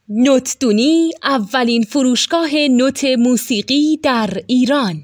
نوتدونی اولین فروشگاه نوت موسیقی در ایران.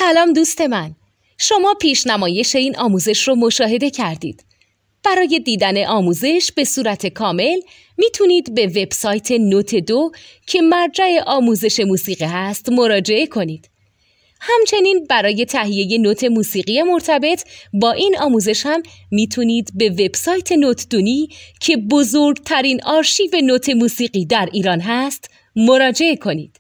سلام دوست من، شما پیشنمایش این آموزش رو مشاهده کردید. برای دیدن آموزش به صورت کامل میتونید به وبسایت نوت 2 که مرجع آموزش موسیقی هست مراجعه کنید. همچنین برای تهیه نوت موسیقی مرتبط با این آموزش هم میتونید به وبسایت نوتدونی که بزرگترین آرشیو نوت موسیقی در ایران هست مراجعه کنید.